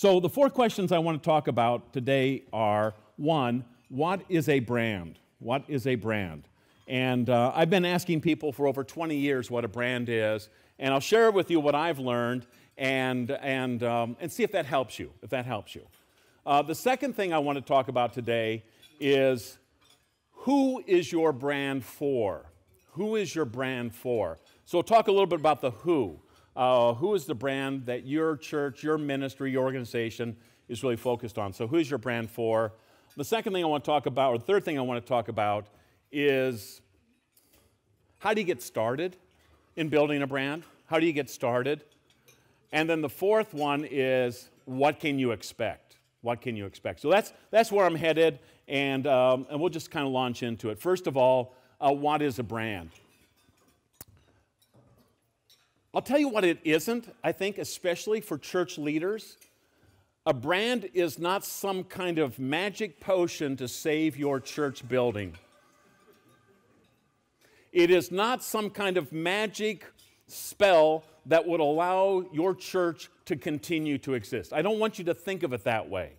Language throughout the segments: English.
So the four questions I want to talk about today are, one, what is a brand? What is a brand? And I've been asking people for over 20 years what a brand is, and I'll share with you what I've learned and see if that helps you, The second thing I want to talk about today is, who is your brand for? Who is your brand for? So we'll talk a little bit about the who. Who is the brand that your church, your ministry, your organization is really focused on? So who is your brand for? The second thing I want to talk about, or the third thing I want to talk about, is how do you get started in building a brand? How do you get started? And then the fourth one is, what can you expect? What can you expect? So that's where I'm headed, and we'll just kind of launch into it. First of all, what is a brand? I'll tell you what it isn't, I think, especially for church leaders. A brand is not some kind of magic potion to save your church building. It is not some kind of magic spell that would allow your church to continue to exist. I don't want you to think of it that way.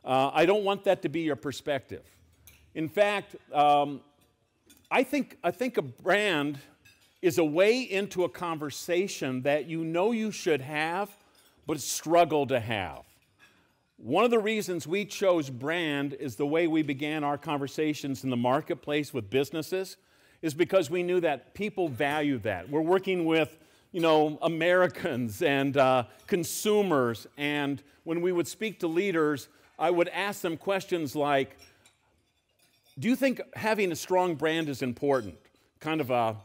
I don't want that to be your perspective. In fact, I think a brand is a way into a conversation that you know you should have, but struggle to have. One of the reasons we chose brand is the way we began our conversations in the marketplace with businesses is because we knew that people value that. We're working with, Americans and consumers, and when we would speak to leaders, I would ask them questions like, do you think having a strong brand is important? Kind of a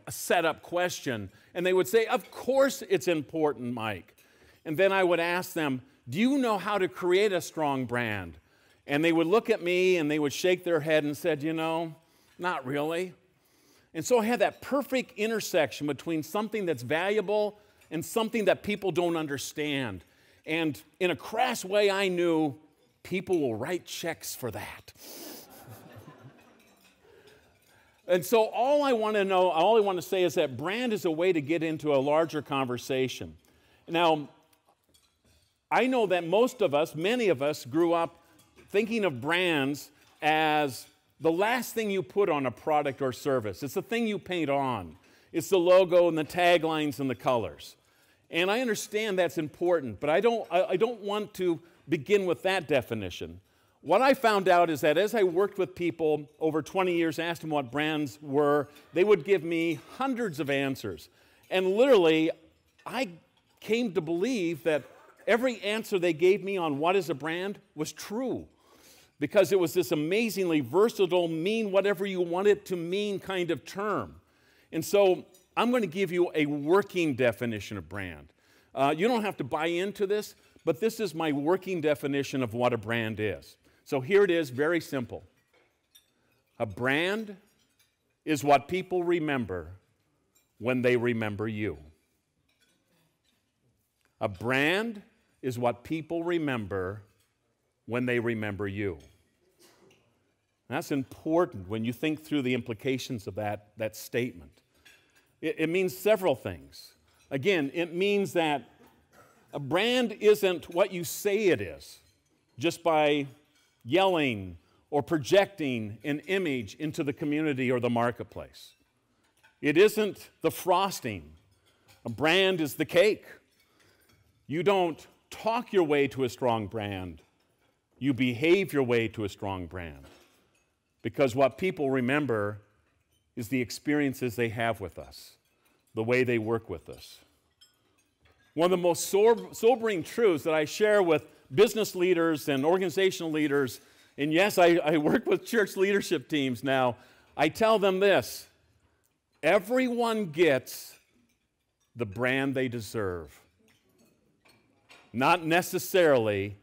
setup question. And they would say, of course it's important, Mike. And then I would ask them, do you know how to create a strong brand? And they would look at me and they would shake their head and said, not really. And so I had that perfect intersection between something that's valuable and something that people don't understand. And in a crass way, I knew people will write checks for that. And so all I want to say is that brand is a way to get into a larger conversation. Now, I know that many of us grew up thinking of brands as the last thing you put on a product or service. It's the thing you paint on. It's the logo and the taglines and the colors. And I understand that's important, but I don't want to begin with that definition. What I found out is that as I worked with people over 20 years, asked them what brands were, they would give me hundreds of answers. And literally, I came to believe that every answer they gave me on what is a brand was true, because it was this amazingly versatile, mean whatever you want it to mean kind of term. And so I'm going to give you a working definition of brand. You don't have to buy into this, but this is my working definition of what a brand is. So here it is, very simple. A brand is what people remember when they remember you. A brand is what people remember when they remember you. That's important when you think through the implications of that statement. It means several things. Again, it means that a brand isn't what you say it is, just by yelling or projecting an image into the community or the marketplace. It isn't the frosting. A brand is the cake. You don't talk your way to a strong brand. You behave your way to a strong brand. Because what people remember is the experiences they have with us, the way they work with us. One of the most sobering truths that I share with business leaders and organizational leaders, and yes, I work with church leadership teams now, I tell them this: everyone gets the brand they deserve, not necessarily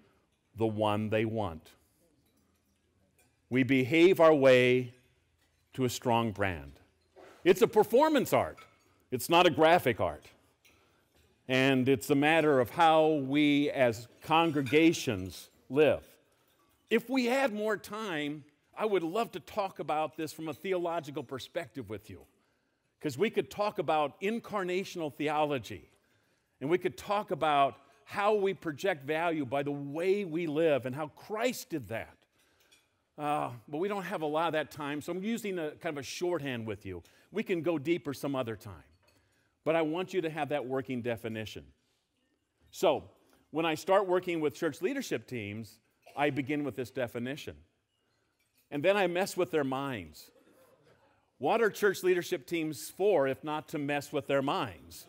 the one they want. We behave our way to a strong brand. It's a performance art. It's not a graphic art. And it's a matter of how we as congregations live. If we had more time, I would love to talk about this from a theological perspective with you, because we could talk about incarnational theology, and we could talk about how we project value by the way we live and how Christ did that. But we don't have a lot of that time, so I'm using a kind of a shorthand with you. We can go deeper some other time. But I want you to have that working definition. So, when I start working with church leadership teams, I begin with this definition. And then I mess with their minds. What are church leadership teams for if not to mess with their minds?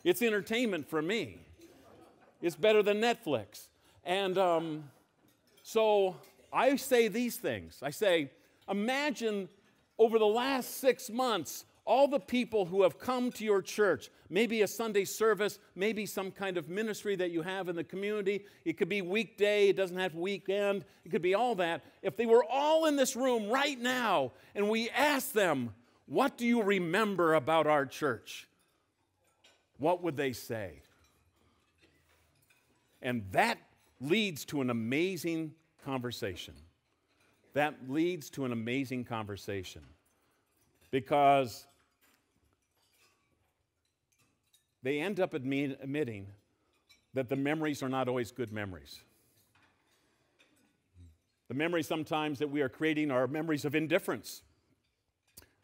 It's entertainment for me. It's better than Netflix. And so I say these things. I say, imagine over the last 6 months, all the people who have come to your church, maybe a Sunday service, maybe some kind of ministry that you have in the community. It could be weekday, it doesn't have weekend, it could be all that. If they were all in this room right now and we asked them, what do you remember about our church? What would they say? And that leads to an amazing conversation. That leads to an amazing conversation. Because they end up admitting that the memories are not always good memories. The memories sometimes that we are creating are memories of indifference.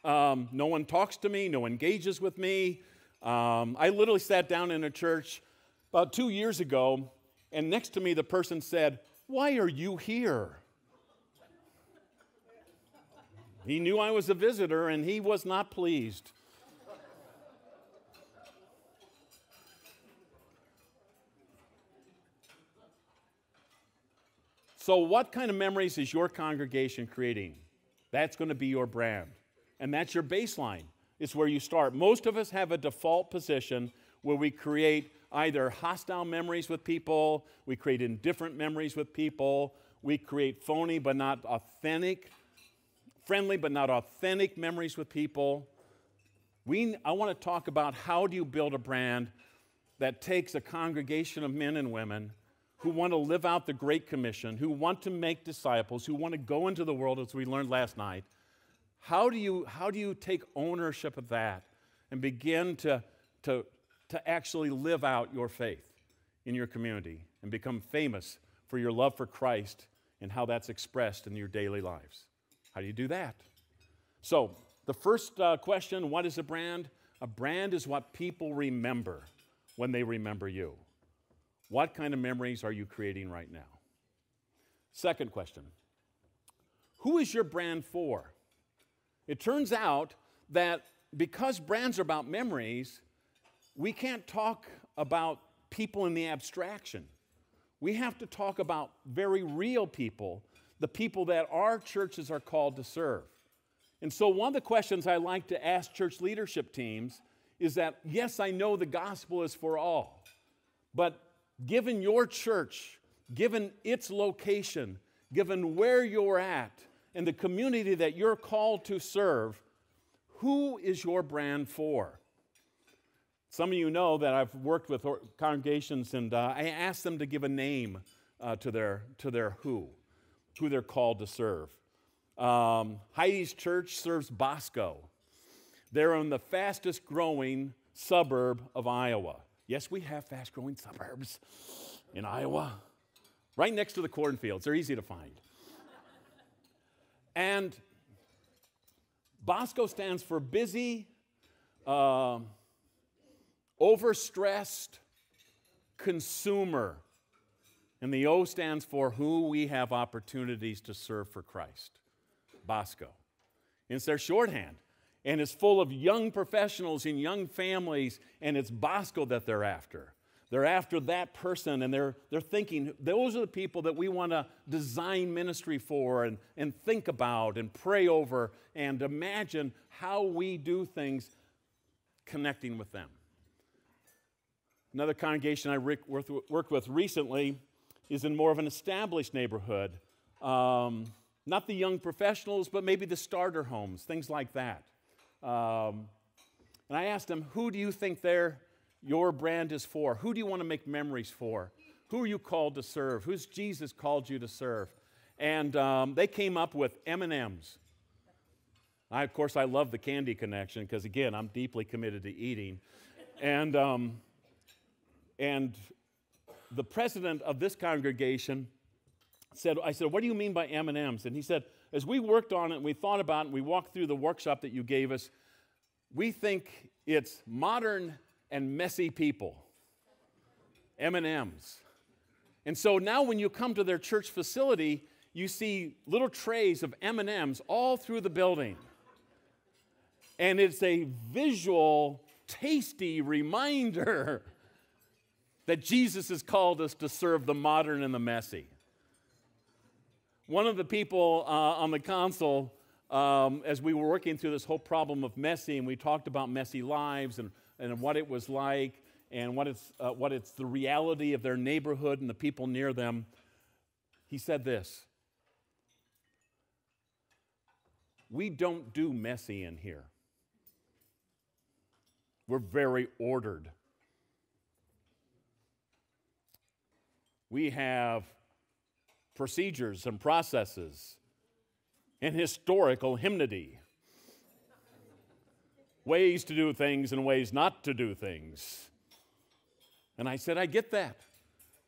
No one talks to me, no one engages with me. I literally sat down in a church about 2 years ago, and next to me the person said, "Why are you here?" He knew I was a visitor, and he was not pleased. So what kind of memories is your congregation creating? That's going to be your brand. And that's your baseline. It's where you start. Most of us have a default position where we create either hostile memories with people, we create indifferent memories with people, we create phony but not authentic, friendly but not authentic memories with people. I want to talk about how do you build a brand that takes a congregation of men and women who want to live out the Great Commission, who want to make disciples, who want to go into the world, as we learned last night. How do you take ownership of that and begin to actually live out your faith in your community and become famous for your love for Christ and how that's expressed in your daily lives? How do you do that? So, the first question, what is a brand? A brand is what people remember when they remember you. What kind of memories are you creating right now? Second question, who is your brand for? It turns out that because brands are about memories, we can't talk about people in the abstraction. We have to talk about very real people, the people that our churches are called to serve. And so one of the questions I like to ask church leadership teams is that, yes, I know the gospel is for all, but given your church, given its location, given where you're at, and the community that you're called to serve, who is your brand for? Some of you know that I've worked with congregations, and I asked them to give a name to their who they're called to serve. Heidi's church serves Bosco. They're in the fastest growing suburb of Iowa. Yes, we have fast-growing suburbs in Iowa, right next to the cornfields. They're easy to find. And Bosco stands for busy, overstressed consumer. And the O stands for who we have opportunities to serve for Christ. Bosco. And it's their shorthand. And it's full of young professionals and young families, and it's Bosco that they're after. They're after that person, and they're thinking, those are the people that we want to design ministry for and think about and pray over and imagine how we do things connecting with them. Another congregation I worked with recently is in more of an established neighborhood. Not the young professionals, but maybe the starter homes, things like that. And I asked them, who do you think your brand is for? Who do you want to make memories for? Who are you called to serve? Who's Jesus called you to serve? And they came up with M&Ms. Of course, I love the candy connection because, again, I'm deeply committed to eating. And the president of this congregation I said, what do you mean by M&Ms? And he said, as we worked on it and we thought about it and we walked through the workshop that you gave us, we think it's modern and messy people. M&Ms. And so now when you come to their church facility, you see little trays of M&Ms all through the building. And it's a visual, tasty reminder that Jesus has called us to serve the modern and the messy. One of the people on the council, as we were working through this whole problem of messy, and we talked about messy lives and what it was like, and what it's the reality of their neighborhood and the people near them, he said this: we don't do messy in here. We're very ordered. We have procedures and processes and historical hymnody, ways to do things and ways not to do things. And I said, I get that.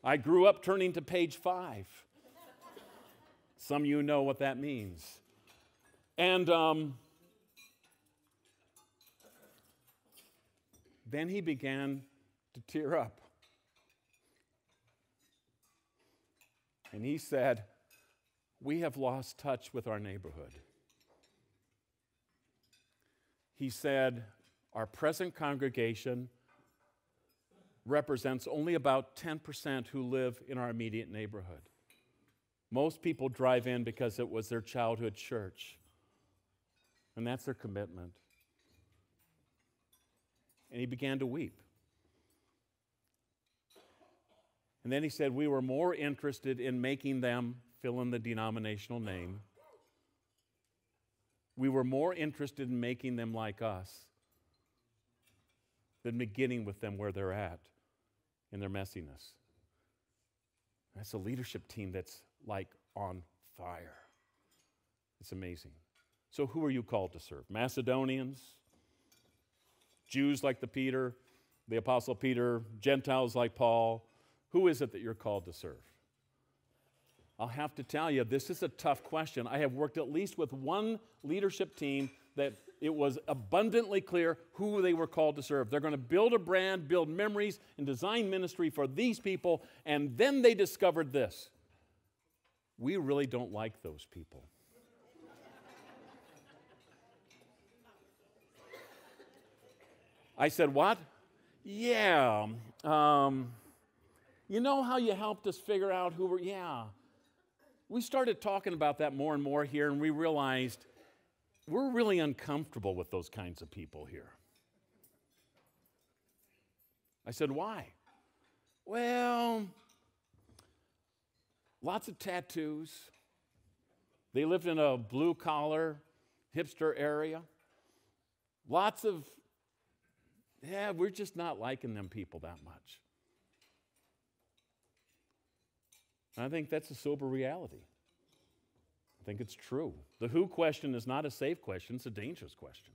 I grew up turning to page 5. Some of you know what that means. And then he began to tear up. And he said, we have lost touch with our neighborhood. He said, our present congregation represents only about 10% who live in our immediate neighborhood. Most people drive in because it was their childhood church, and that's their commitment. And he began to weep. And then he said, we were more interested in making them fill in the denominational name. We were more interested in making them like us than beginning with them where they're at in their messiness. That's a leadership team that's like on fire. It's amazing. So who are you called to serve? Macedonians? Jews like the Apostle Peter? Gentiles like Paul? Who is it that you're called to serve? I'll have to tell you, this is a tough question. I have worked at least with one leadership team that it was abundantly clear who they were called to serve. They're going to build a brand, build memories, and design ministry for these people, and then they discovered this. We really don't like those people. I said, what? Yeah. You know how you helped us figure out who we're, yeah. We started talking about that more and more here, and we realized we're really uncomfortable with those kinds of people here. I said, why? Well, lots of tattoos. They lived in a blue-collar, hipster area. Lots of, we're just not liking them people that much. I think that's a sober reality. I think it's true. The who question is not a safe question, it's a dangerous question.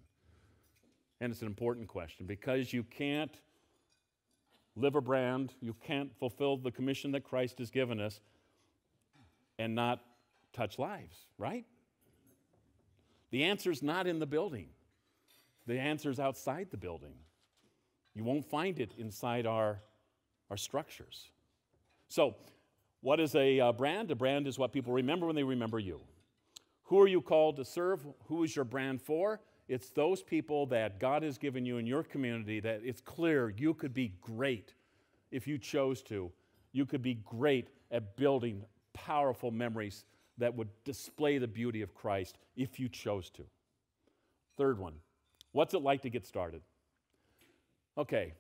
And it's an important question because you can't live a brand, you can't fulfill the commission that Christ has given us and not touch lives, right? The answer's not in the building. The answer's outside the building. You won't find it inside our structures. So, what is a brand? A brand is what people remember when they remember you. Who are you called to serve? Who is your brand for? It's those people that God has given you in your community that it's clear you could be great if you chose to. You could be great at building powerful memories that would display the beauty of Christ if you chose to. Third one, what's it like to get started? Okay,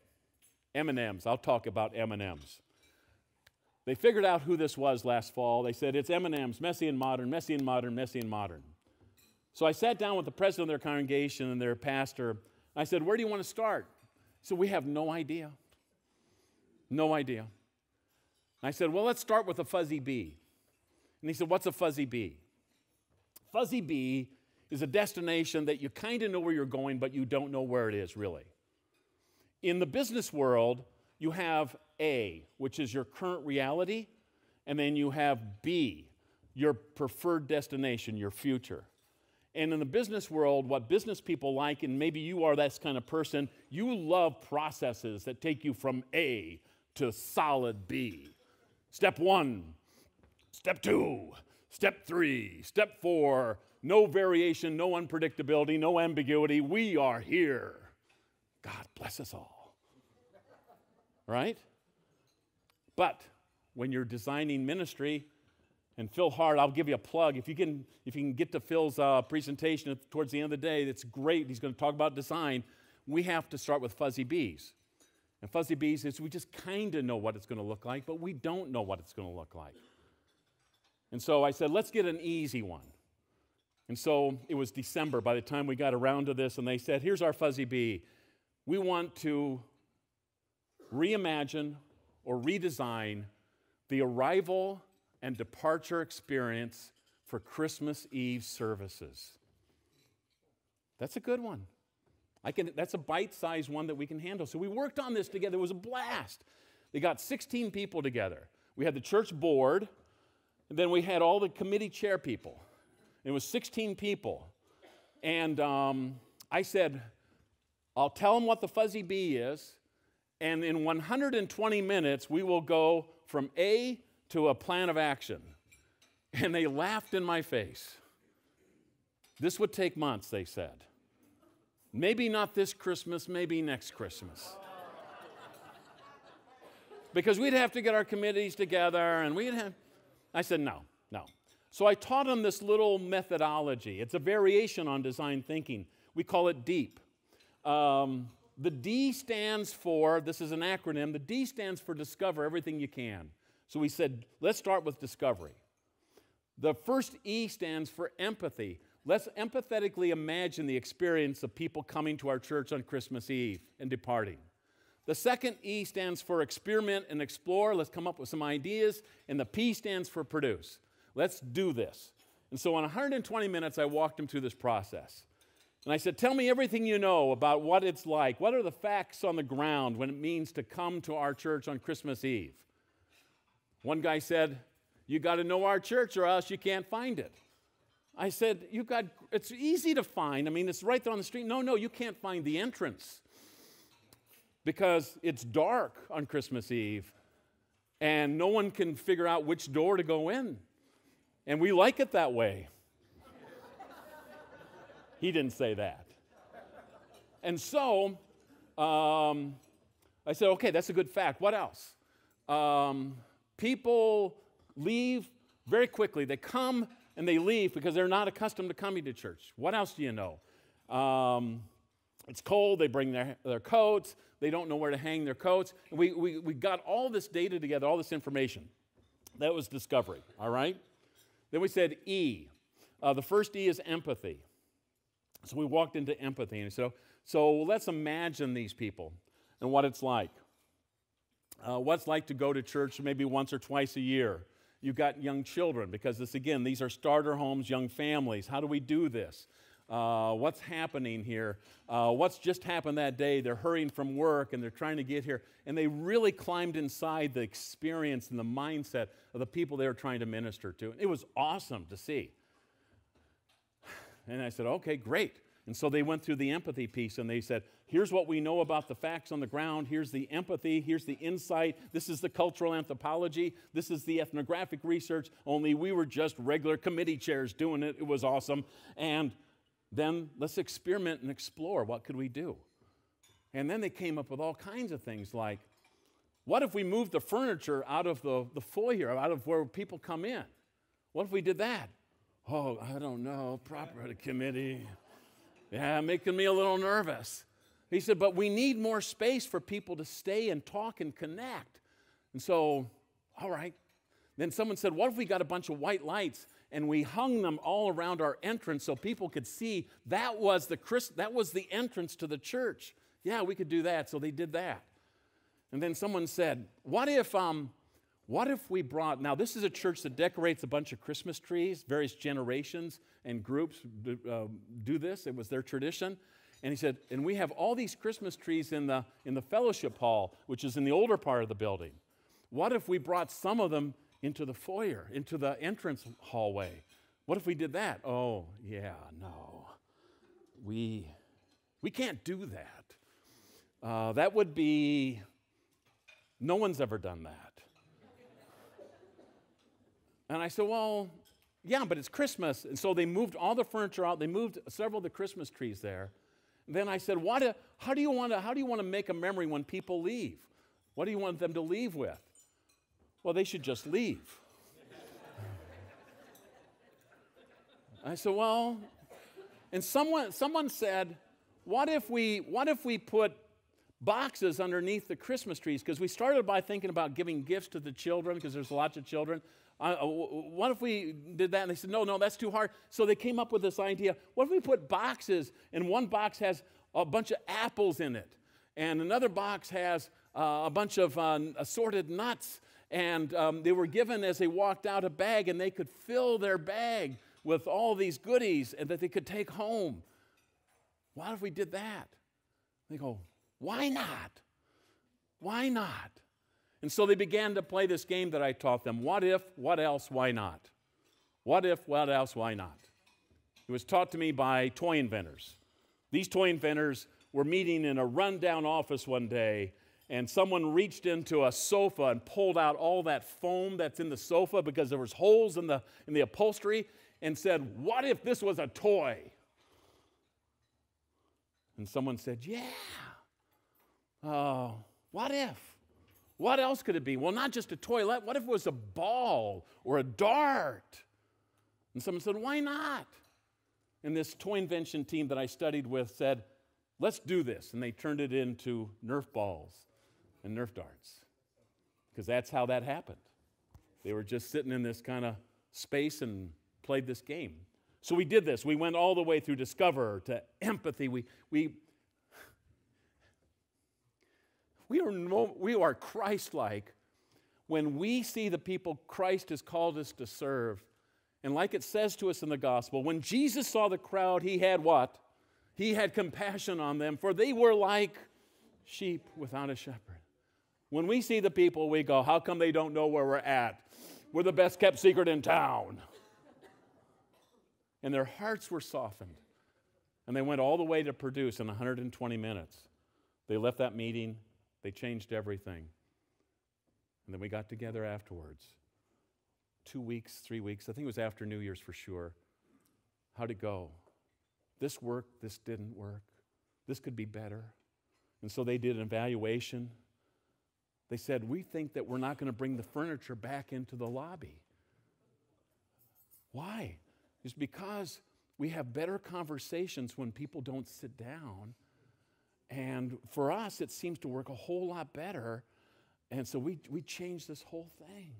M&Ms. I'll talk about M&Ms. They figured out who this was last fall. They said, it's M&Ms, messy and modern, messy and modern, messy and modern. So I sat down with the president of their congregation and their pastor. I said, where do you want to start? He said, we have no idea. No idea. I said, well, let's start with a fuzzy bee. And he said, what's a fuzzy bee? Fuzzy bee is a destination that you kind of know where you're going, but you don't know where it is, really. In the business world, you have A, which is your current reality, and then you have B, your preferred destination, your future. And in the business world, what business people like, and maybe you are that kind of person, you love processes that take you from A to solid B. Step 1, step 2, step 3, step 4, no variation, no unpredictability, no ambiguity. We are here. God bless us all. Right? But when you're designing ministry, and Phil Hart, I'll give you a plug. If you can get to Phil's presentation towards the end of the day, that's great. He's going to talk about design. We have to start with fuzzy bees. And fuzzy bees is we just kind of know what it's going to look like, but we don't know what it's going to look like. And so I said, let's get an easy one. And so it was December by the time we got around to this, and they said, here's our fuzzy bee. We want to reimagine or redesign the arrival and departure experience for Christmas Eve services. That's a good one. That's a bite-sized one that we can handle. So we worked on this together. It was a blast. They got 16 people together. We had the church board, and then we had all the committee chair people. It was 16 people. And I said, I'll tell them what the fuzzy bee is, and in 120 minutes, we will go from A to a plan of action. And they laughed in my face. This would take months, they said. Maybe not this Christmas, maybe next Christmas. Because we'd have to get our committees together, and I said, no. So I taught them this little methodology. It's a variation on design thinking. We call it DEEP. The D stands for, this is an acronym, the D stands for discover everything you can. So we said, let's start with discovery. The first E stands for empathy. Let's empathetically imagine the experience of people coming to our church on Christmas Eve and departing. The second E stands for experiment and explore. Let's come up with some ideas. And the P stands for produce. Let's do this. And so in 120 minutes, I walked them through this process. And I said, tell me everything you know about what it's like. What are the facts on the ground when it means to come to our church on Christmas Eve? One guy said, you got to know our church or else you can't find it. I said, it's easy to find. I mean, it's right there on the street. No, you can't find the entrance because it's dark on Christmas Eve and no one can figure out which door to go in. And we like it that way. He didn't say that. And so I said, okay, that's a good fact. What else? People leave very quickly. They come and they leave because they're not accustomed to coming to church. What else do you know? It's cold. They bring their coats. They don't know where to hang their coats. We got all this data together, all this information. That was discovery, all right? Then we said E. The first E is empathy. So we walked into empathy and said, so let's imagine these people and what it's like. What's like to go to church maybe once or twice a year. You've got young children because these are starter homes, young families. How do we do this? What's happening here? What's just happened that day? They're hurrying from work and they're trying to get here. And they really climbed inside the experience and the mindset of the people they were trying to minister to. It was awesome to see. And I said, okay, great. And so they went through the empathy piece and they said, here's what we know about the facts on the ground. Here's the empathy. Here's the insight. This is the cultural anthropology. This is the ethnographic research. Only we were just regular committee chairs doing it. It was awesome. And then let's experiment and explore. What could we do? And then they came up with all kinds of things like, what if we moved the furniture out of the foyer, out of where people come in? What if we did that? Oh, I don't know, property committee. Yeah, making me a little nervous. He said, but we need more space for people to stay and talk and connect. And so, all right. Then someone said, what if we got a bunch of white lights and we hung them all around our entrance so people could see that was the entrance to the church? Yeah, we could do that. So they did that. And then someone said, what if we brought, now this is a church that decorates a bunch of Christmas trees, various generations and groups do this. It was their tradition. And he said, and we have all these Christmas trees in the fellowship hall, which is in the older part of the building. What if we brought some of them into the foyer, into the entrance hallway? What if we did that? Oh, yeah, no. We can't do that. That would be, no one's ever done that. And I said, well, yeah, but it's Christmas. And so they moved all the furniture out. They moved several of the Christmas trees there. And then I said, how do you want to make a memory when people leave? What do you want them to leave with? Well, they should just leave. I said, well, and someone said, what if we put boxes underneath the Christmas trees? Because we started by thinking about giving gifts to the children, because there's lots of children. What if we did that? And they said, no, that's too hard. So they came up with this idea. What if we put boxes, and one box has a bunch of apples in it, and another box has a bunch of assorted nuts, and they were given as they walked out a bag, and they could fill their bag with all these goodies and that they could take home. What if we did that? They go, why not? Why not? And so they began to play this game that I taught them. What if, what else, why not? What if, what else, why not? It was taught to me by toy inventors. These toy inventors were meeting in a rundown office one day, and someone reached into a sofa and pulled out all that foam that's in the sofa because there was holes in the upholstery, and said, what if this was a toy? And someone said, yeah. What if? What else could it be? Well, not just a toy. What if it was a ball or a dart? And someone said, why not? And this toy invention team that I studied with said, let's do this. And they turned it into Nerf balls and Nerf darts, because that's how that happened. They were just sitting in this kind of space and played this game. So we did this. We went all the way through Discover to Empathy. We are Christ-like when we see the people Christ has called us to serve. And like it says to us in the gospel, when Jesus saw the crowd, he had what? He had compassion on them, for they were like sheep without a shepherd. When we see the people, we go, how come they don't know where we're at? We're the best kept secret in town. And their hearts were softened. And they went all the way to produce in 120 minutes. They left that meeting. They changed everything. And then we got together afterwards. 2 weeks, 3 weeks. I think it was after New Year's for sure. How'd it go? This worked. This didn't work. This could be better. And so they did an evaluation. They said, we think that we're not going to bring the furniture back into the lobby. Why? It's because we have better conversations when people don't sit down. And for us, it seems to work a whole lot better. And so we changed this whole thing.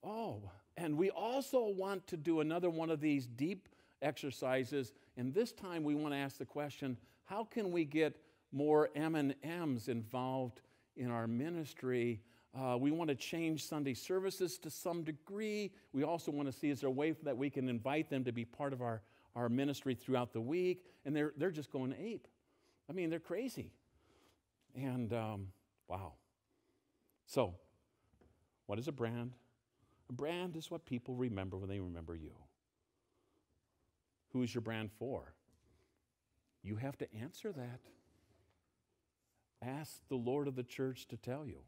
Oh, and we also want to do another one of these deep exercises. And this time we want to ask the question, how can we get more M&Ms involved in our ministry? We want to change Sunday services to some degree. We also want to see, is there a way that we can invite them to be part of our ministry throughout the week? And they're just going ape. I mean, they're crazy. And wow. So, what is a brand? A brand is what people remember when they remember you. Who is your brand for? You have to answer that. Ask the Lord of the church to tell you.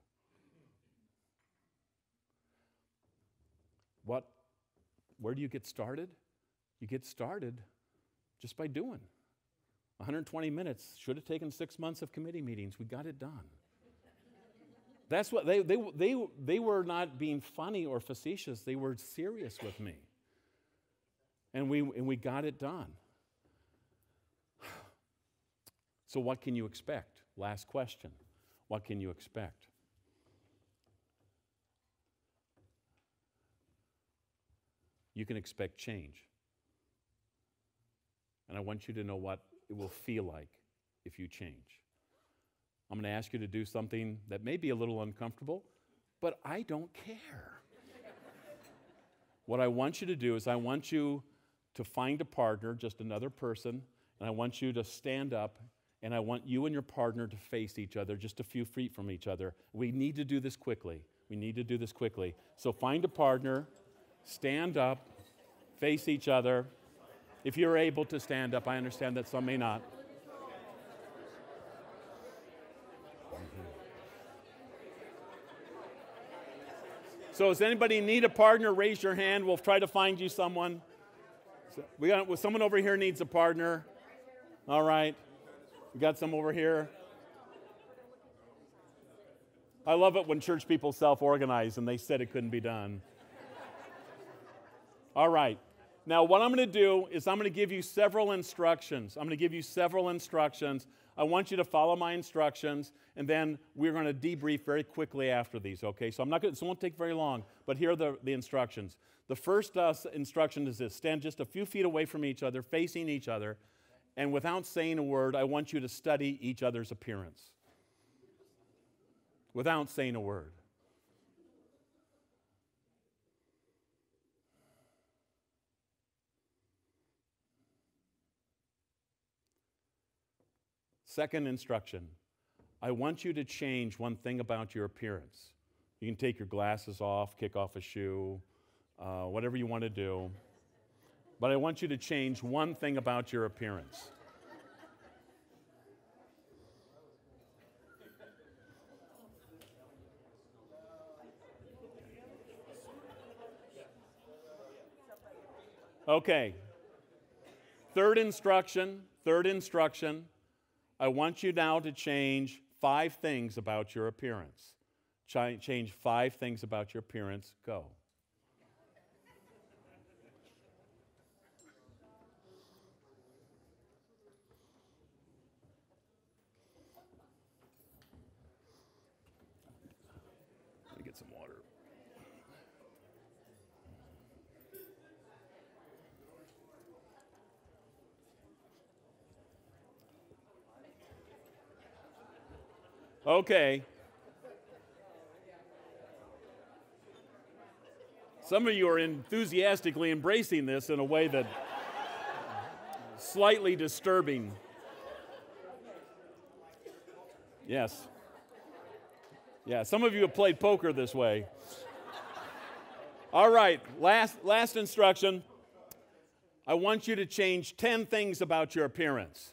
Where do you get started? You get started just by doing. 120 minutes. Should have taken 6 months of committee meetings. We got it done. That's what they were not being funny or facetious. They were serious with me. And we got it done. So what can you expect? Last question. What can you expect? You can expect change. And I want you to know what it will feel like if you change. I'm going to ask you to do something that may be a little uncomfortable, but I don't care. What I want you to do is I want you to find a partner, just another person, And I want you to stand up, and I want you and your partner to face each other just a few feet from each other. We need to do this quickly. We need to do this quickly. So find a partner, stand up, face each other. If you're able to stand up, I understand that some may not. So does anybody need a partner? Raise your hand. We'll try to find you someone. Someone over here needs a partner. All right. We got some over here. I love it when church people self-organize and they said it couldn't be done. All right. Now what I'm going to do is I'm going to give you several instructions. I want you to follow my instructions, and then we're going to debrief very quickly after these, okay? So this won't take very long, but here are the instructions. The first instruction is this: stand just a few feet away from each other, facing each other, and without saying a word, I want you to study each other's appearance. Without saying a word. Second instruction, I want you to change one thing about your appearance. You can take your glasses off, kick off a shoe, whatever you want to do. But I want you to change one thing about your appearance. Okay. Third instruction. I want you now to change 5 things about your appearance. Change 5 things about your appearance. Go. Let me get some water. Okay. Some of you are enthusiastically embracing this in a way that slightly disturbing. Yes. Yeah, some of you have played poker this way. All right, last instruction. I want you to change 10 things about your appearance.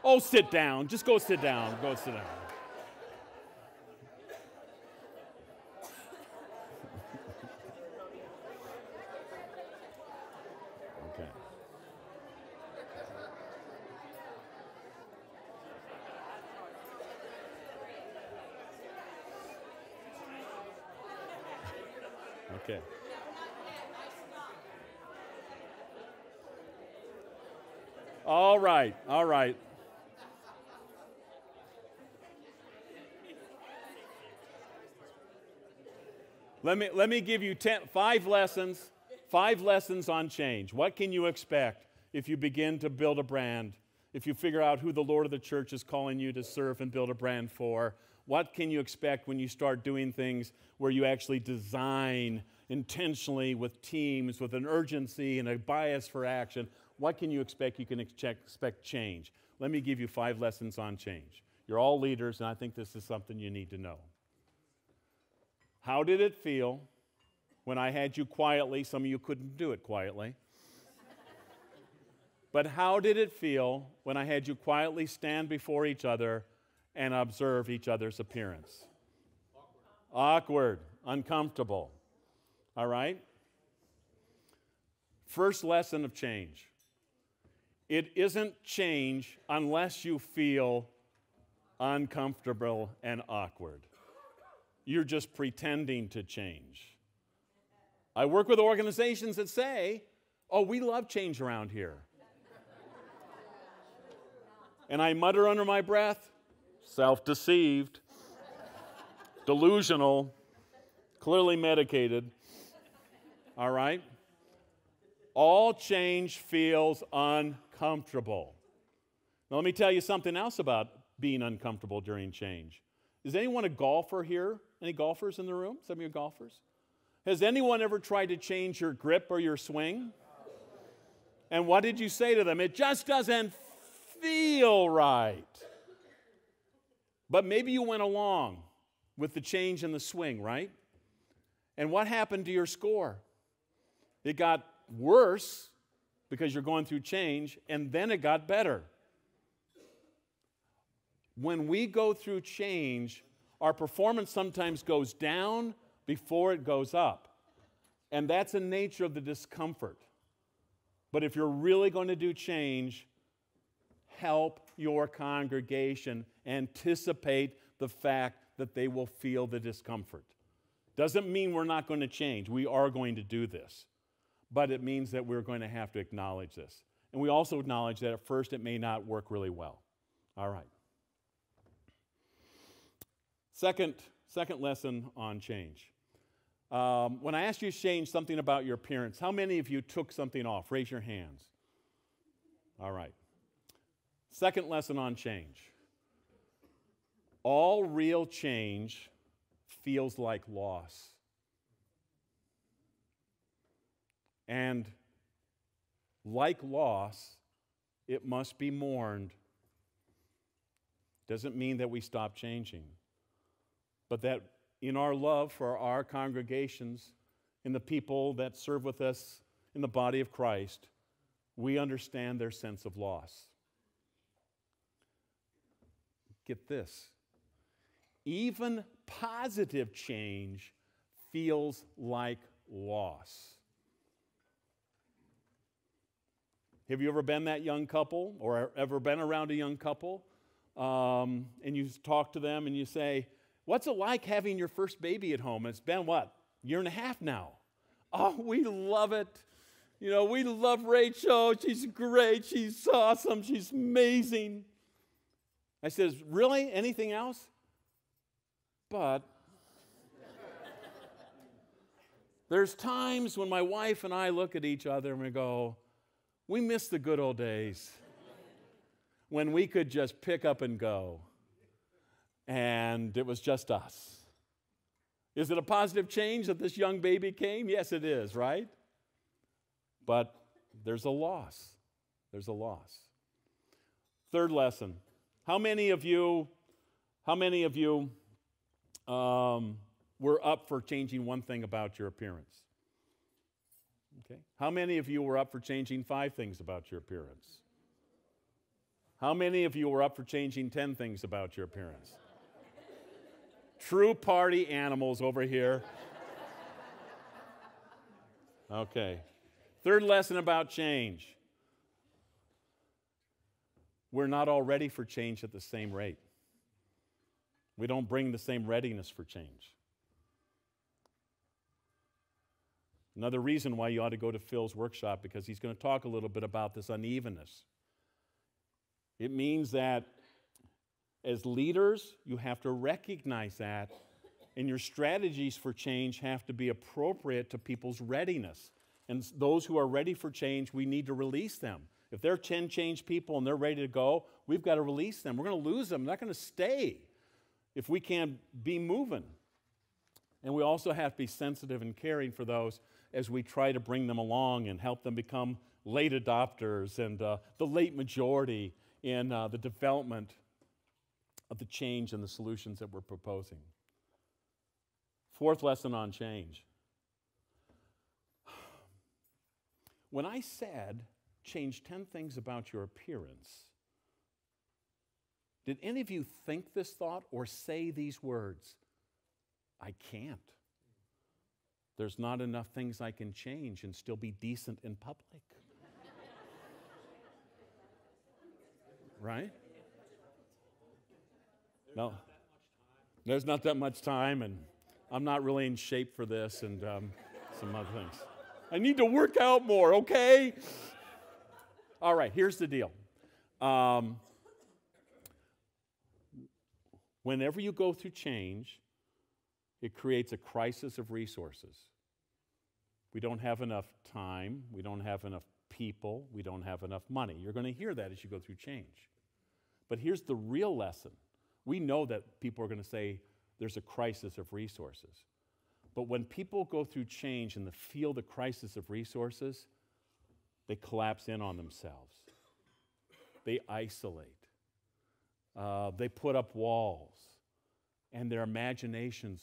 Oh, sit down. Just go sit down. Go sit down. Okay. Okay. All right. Let me give you 5 lessons on change. What can you expect if you begin to build a brand? If you figure out who the Lord of the church is calling you to serve and build a brand for? What can you expect when you start doing things where you actually design intentionally with teams, with an urgency and a bias for action? What can you expect? You can expect change. Let me give you 5 lessons on change. You're all leaders, and I think this is something you need to know. How did it feel when I had you quietly? Some of you couldn't do it quietly. But how did it feel when I had you quietly stand before each other and observe each other's appearance? Awkward, uncomfortable. All right? First lesson of change. It isn't change unless you feel uncomfortable and awkward. You're just pretending to change. I work with organizations that say, oh, we love change around here. And I mutter under my breath, self-deceived, delusional, clearly medicated. All right? All change feels uncomfortable. Now, let me tell you something else about being uncomfortable during change. Is anyone a golfer here? Any golfers in the room? Some of you golfers? Has anyone ever tried to change your grip or your swing? And what did you say to them? It just doesn't feel right. But maybe you went along with the change in the swing, right? And what happened to your score? It got worse because you're going through change, and then it got better. When we go through change, our performance sometimes goes down before it goes up. And that's the nature of the discomfort. But if you're really going to do change, help your congregation anticipate the fact that they will feel the discomfort. Doesn't mean we're not going to change. We are going to do this. But it means that we're going to have to acknowledge this. And we also acknowledge that at first it may not work really well. All right. Second lesson on change. When I asked you to change something about your appearance, how many of you took something off? Raise your hands. All right. Second lesson on change. All real change feels like loss. And like loss, it must be mourned. Doesn't mean that we stop changing, but that in our love for our congregations and the people that serve with us in the body of Christ, we understand their sense of loss. Get this. Even positive change feels like loss. Have you ever been that young couple or ever been around a young couple and you talk to them and you say, what's it like having your first baby at home? It's been, what, year and a half now. Oh, we love it. You know, we love Rachel. She's great. She's awesome. She's amazing. I says, really? Anything else? But there's times when my wife and I look at each other and we go, we miss the good old days when we could just pick up and go. And it was just us. Is it a positive change that this young baby came? Yes, it is, right? But there's a loss. There's a loss. Third lesson. How many of you were up for changing one thing about your appearance? Okay. How many of you were up for changing 5 things about your appearance? How many of you were up for changing 10 things about your appearance? True party animals over here. Okay. Third lesson about change. We're not all ready for change at the same rate. We don't bring the same readiness for change. Another reason why you ought to go to Phil's workshop, because he's going to talk a little bit about this unevenness. It means that as leaders, you have to recognize that, and your strategies for change have to be appropriate to people's readiness. And those who are ready for change, we need to release them. If they're 10 change people and they're ready to go, we've got to release them. We're going to lose them. They're not going to stay if we can't be moving. And we also have to be sensitive and caring for those as we try to bring them along and help them become late adopters and the late majority in the development of the change and the solutions that we're proposing. Fourth lesson on change. When I said, change 10 things about your appearance, did any of you think this thought or say these words? I can't. There's not enough things I can change and still be decent in public. Right? No. There's not that much time, and I'm not really in shape for this and some other things. I need to work out more, okay? All right, here's the deal. Whenever you go through change, it creates a crisis of resources. We don't have enough time. We don't have enough people. We don't have enough money. You're going to hear that as you go through change. But here's the real lesson. We know that people are going to say there's a crisis of resources. But when people go through change and feel the crisis of resources, They collapse in on themselves. They isolate. They put up walls. And their imaginations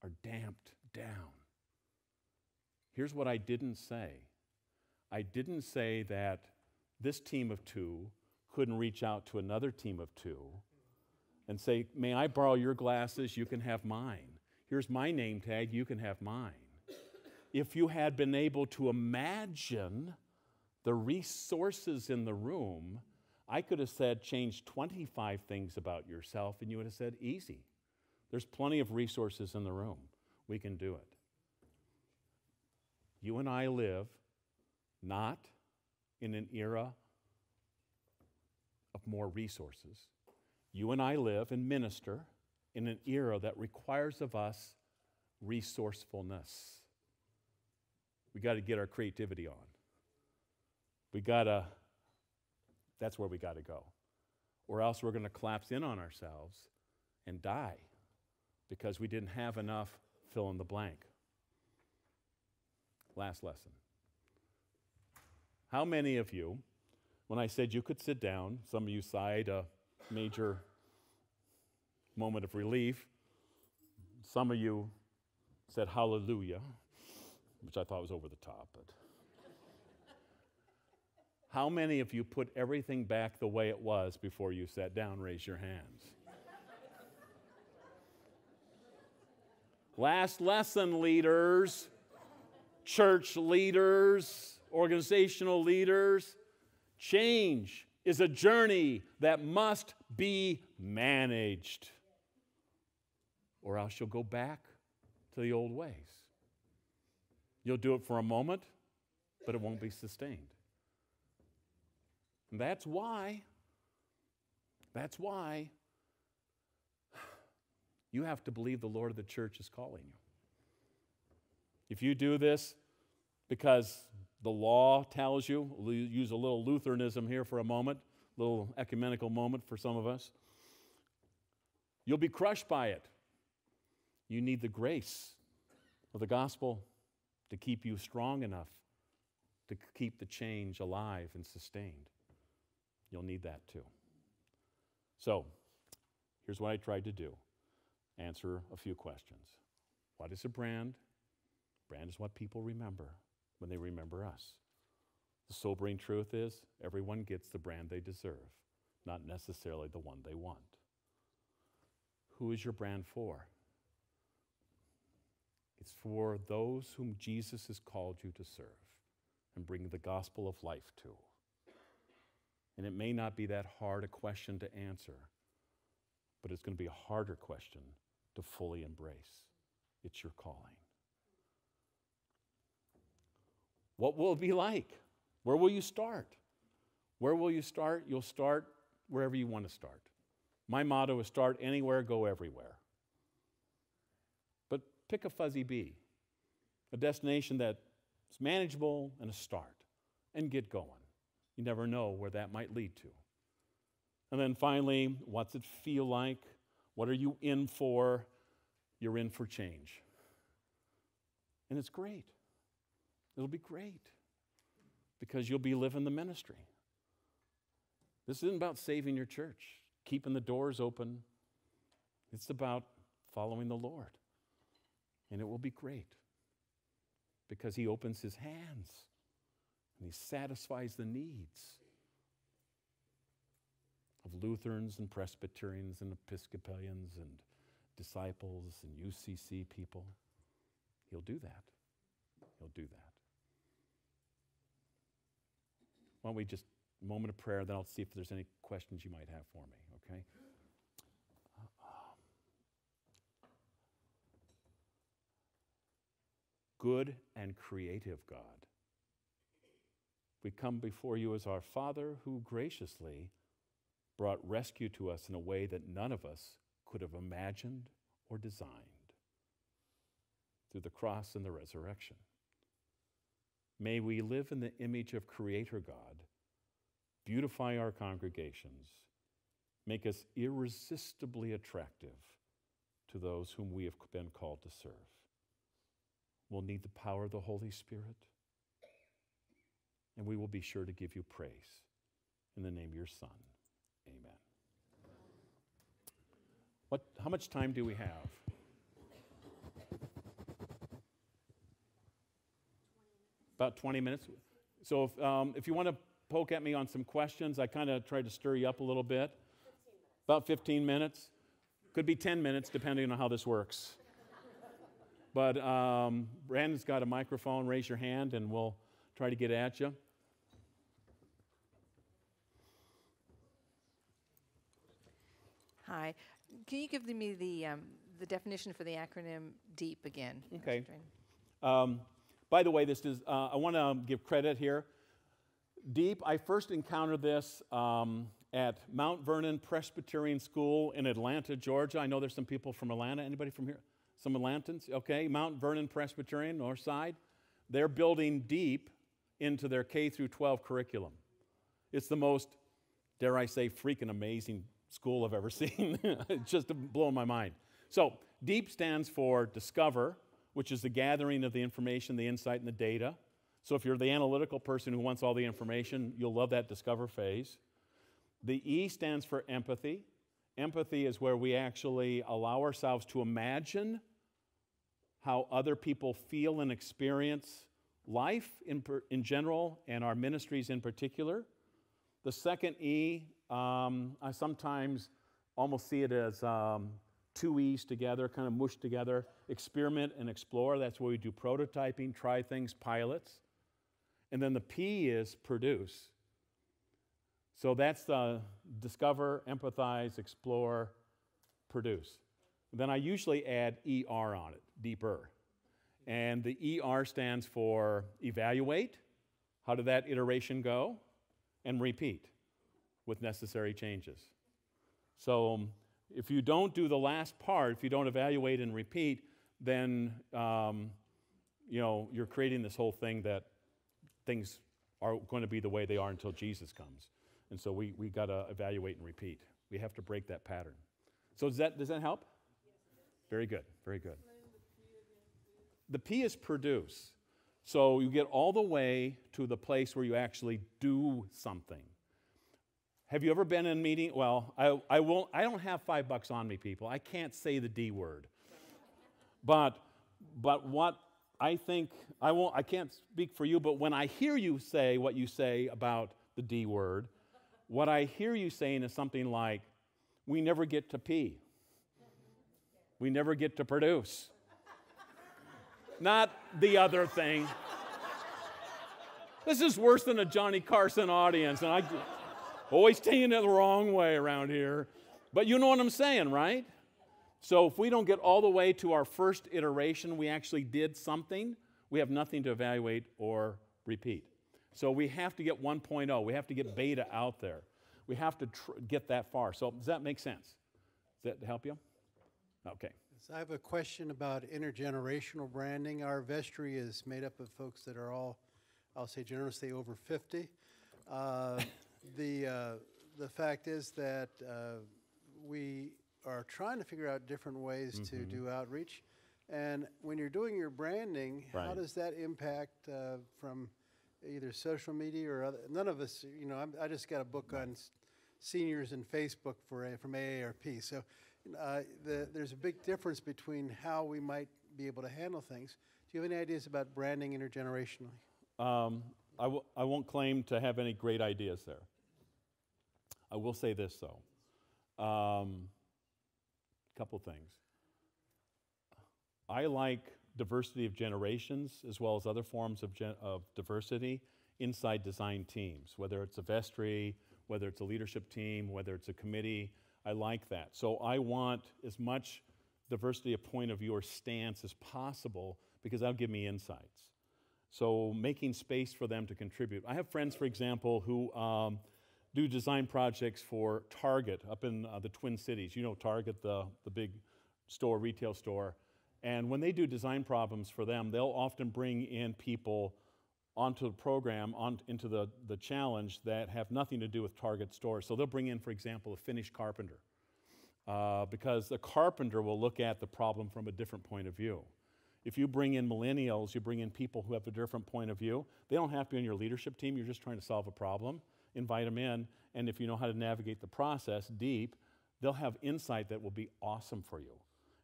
are damped down. Here's what I didn't say. I didn't say that this team of two couldn't reach out to another team of two and say, may I borrow your glasses? You can have mine. Here's my name tag. You can have mine. If you had been able to imagine the resources in the room, I could have said, change 25 things about yourself, and you would have said, easy. There's plenty of resources in the room. We can do it. You and I live not in an era of more resources. You and I live and minister in an era that requires of us resourcefulness. We got to get our creativity on. That's where we got to go. Or else we're going to collapse in on ourselves and die because we didn't have enough fill in the blank. Last lesson. How many of you, when I said you could sit down, some of you sighed a major moment of relief. Some of you said hallelujah, which I thought was over the top, but how many of you put everything back the way it was before you sat down? Raise your hands. Last lesson, leaders, church leaders, organizational leaders. Change is a journey that must be managed, or else you'll go back to the old ways. You'll do it for a moment, but it won't be sustained. And that's why you have to believe the Lord of the church is calling you. If you do this because the law tells you, we'll use a little Lutheranism here for a moment, a little ecumenical moment for some of us, you'll be crushed by it. You need the grace of the gospel to keep you strong enough to keep the change alive and sustained. You'll need that too. So, here's what I tried to do. Answer a few questions. What is a brand? Brand is what people remember when they remember us. The sobering truth is everyone gets the brand they deserve, not necessarily the one they want. Who is your brand for? It's for those whom Jesus has called you to serve and bring the gospel of life to. And it may not be that hard a question to answer, but it's going to be a harder question to fully embrace. It's your calling. What will it be like? Where will you start? Where will you start? You'll start wherever you want to start. My motto is start anywhere, go everywhere. But pick a fuzzy bee, a destination that's manageable and a start, and get going. You never know where that might lead to. And then finally, what's it feel like? What are you in for? You're in for change. And it's great. It'll be great because you'll be living the ministry. This isn't about saving your church, keeping the doors open. It's about following the Lord. And it will be great because He opens His hands and He satisfies the needs of Lutherans and Presbyterians and Episcopalians and disciples and UCC people. He'll do that. He'll do that. Why don't we just a moment of prayer, then I'll see if there's any questions you might have for me, okay? Good and creative God, we come before you as our Father who graciously brought rescue to us in a way that none of us could have imagined or designed through the cross and the resurrection. May we live in the image of Creator God, beautify our congregations, make us irresistibly attractive to those whom we have been called to serve. We'll need the power of the Holy Spirit. and we will be sure to give you praise. In the name of your Son, amen. How much time do we have? About 20 minutes. So if you want to poke at me on some questions, I kind of tried to stir you up a little bit. 15 minutes. About 15 minutes. Could be 10 minutes, depending on how this works. But Brandon's got a microphone. Raise your hand, and we'll try to get at you. Hi. Can you give me the definition for the acronym DEEP again? Okay. By the way, this is I want to give credit here. DEEP, I first encountered this at Mount Vernon Presbyterian School in Atlanta, Georgia. I know there's some people from Atlanta. Anybody from here? Some Atlantans? Okay. Mount Vernon Presbyterian, north side. They're building DEEP into their K through 12 curriculum. It's the most, dare I say, freaking amazing school I've ever seen. It's just blowing my mind. So DEEP stands for Discover, which is the gathering of the information, the insight, and the data. So if you're the analytical person who wants all the information, you'll love that Discover phase. The E stands for Empathy. Empathy is where we actually allow ourselves to imagine how other people feel and experience life in general and our ministries in particular. The second E, I sometimes almost see it as two E's together, kind of mushed together. Experiment and explore. That's where we do prototyping, try things, pilots. And then the P is produce. So that's discover, empathize, explore, produce. Then I usually add ER on it, deeper. And the ER stands for evaluate. How did that iteration go? And repeat with necessary changes. So if you don't do the last part, if you don't evaluate and repeat, then you're creating this whole thing that things are going to be the way they are until Jesus comes. And so we got to evaluate and repeat. We have to break that pattern. So does that help? Very good, very good. The P is produce. So you get all the way to the place where you actually do something. Have you ever been in a meeting? Well, I don't have $5 on me, people. I can't say the D word. But what I think, I can't speak for you, but when I hear you say what you say about the D word, what I hear you saying is something like, we never get to P. We never get to produce. Not the other thing. This is worse than a Johnny Carson audience, and I always taking it the wrong way around here. But you know what I'm saying, right? So if we don't get all the way to our first iteration, we actually did something, we have nothing to evaluate or repeat. So we have to get 1.0. We have to get beta out there. We have to get that far. So does that make sense? Does that help you? Okay. So I have a question about intergenerational branding. Our vestry is made up of folks that are all, I'll say generously, over 50. The fact is that we are trying to figure out different ways to do outreach. And when you're doing your branding, how does that impact from either social media or other? None of us, I just got a book on seniors and Facebook from AARP. So there's a big difference between how we might be able to handle things. Do you have any ideas about branding intergenerationally? I won't claim to have any great ideas there. I will say this, though. Couple things. I like diversity of generations as well as other forms of diversity inside design teams, whether it's a vestry, whether it's a leadership team, whether it's a committee. I like that. So I want as much diversity of point of view or stance as possible because that'll give me insights. So making space for them to contribute. I have friends, for example, who do design projects for Target up in the Twin Cities. You know Target, the big store, retail store. And when they do design problems for them, they'll often bring in people onto the program, into the challenge that have nothing to do with Target stores. So they'll bring in, for example, a finished carpenter. Because the carpenter will look at the problem from a different point of view. If you bring in millennials, you bring in people who have a different point of view. They don't have to be on your leadership team. You're just trying to solve a problem. Invite them in, and if you know how to navigate the process deep, they'll have insight that will be awesome for you.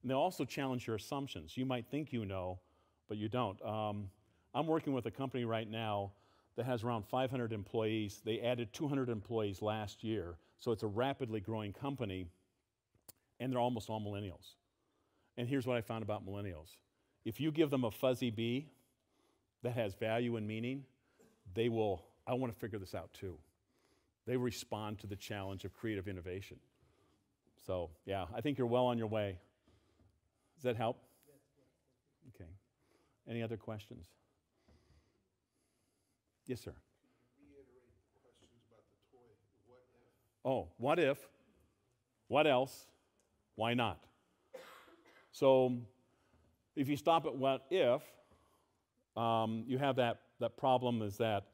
And they'll also challenge your assumptions. You might think you know, but you don't. I'm working with a company right now that has around 500 employees. They added 200 employees last year, so it's a rapidly growing company, and they're almost all millennials. And here's what I found about millennials. If you give them a fuzzy bee that has value and meaning, they will, I want to figure this out too. They respond to the challenge of creative innovation. So, yeah, I think you're well on your way. Does that help? Okay. Any other questions? Yes, sir. Reiterate the questions about the toy. What if? Oh, what if? What else? Why not? So, if you stop at what if, you have that problem is that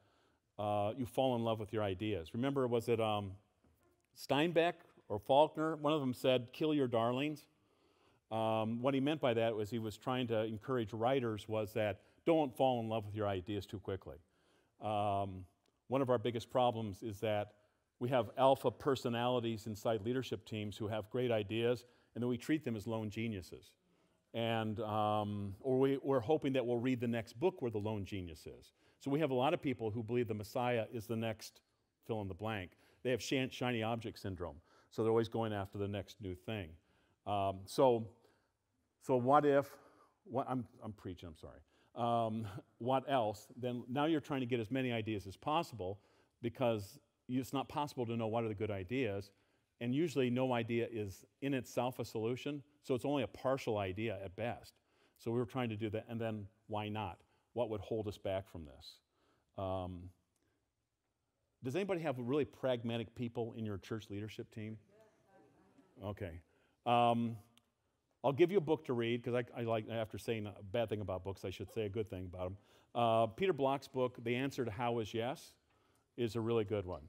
you fall in love with your ideas. Remember, was it Steinbeck or Faulkner? One of them said, kill your darlings. What he meant by that was he was trying to encourage writers was that don't fall in love with your ideas too quickly. One of our biggest problems is that we have alpha personalities inside leadership teams who have great ideas, and then we treat them as lone geniuses. And, or we're hoping that we'll read the next book where the lone genius is. So we have a lot of people who believe the Messiah is the next fill in the blank. They have shiny object syndrome, so they're always going after the next new thing. So what if, I'm preaching, I'm sorry. What else? Then now you're trying to get as many ideas as possible because it's not possible to know what are the good ideas, and usually no idea is in itself a solution, so it's only a partial idea at best. So we were trying to do that, and then why not? What would hold us back from this? Does anybody have really pragmatic people in your church leadership team? Okay. I'll give you a book to read, because I like, after saying a bad thing about books, I should say a good thing about them. Peter Block's book, The Answer to How is Yes, is a really good one,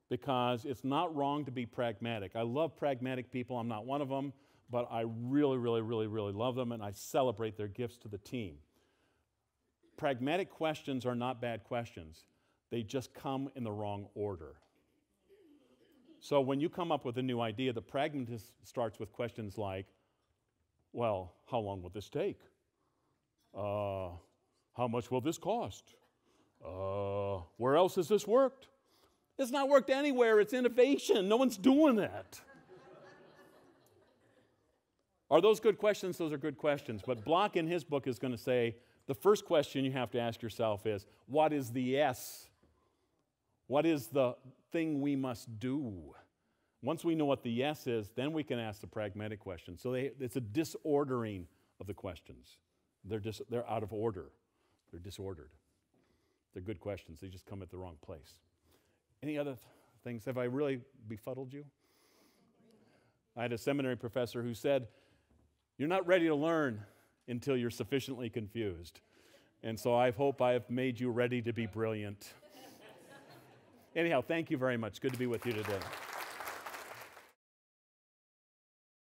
because it's not wrong to be pragmatic. I love pragmatic people. I'm not one of them, but I really, really, really, really love them, and I celebrate their gifts to the team. Pragmatic questions are not bad questions. They just come in the wrong order. So when you come up with a new idea, the pragmatist starts with questions like, well, how long will this take? How much will this cost? Where else has this worked? It's not worked anywhere. It's innovation. No one's doing that. Are those good questions? Those are good questions. But Block in his book is going to say, the first question you have to ask yourself is, what is the yes? What is the thing we must do? Once we know what the yes is, then we can ask the pragmatic question. So it's a disordering of the questions. They're out of order. They're disordered. They're good questions. They just come at the wrong place. Any other things? Have I really befuddled you? I had a seminary professor who said, you're not ready to learn until you're sufficiently confused. And so I hope I have made you ready to be brilliant. Anyhow, thank you very much. Good to be with you today.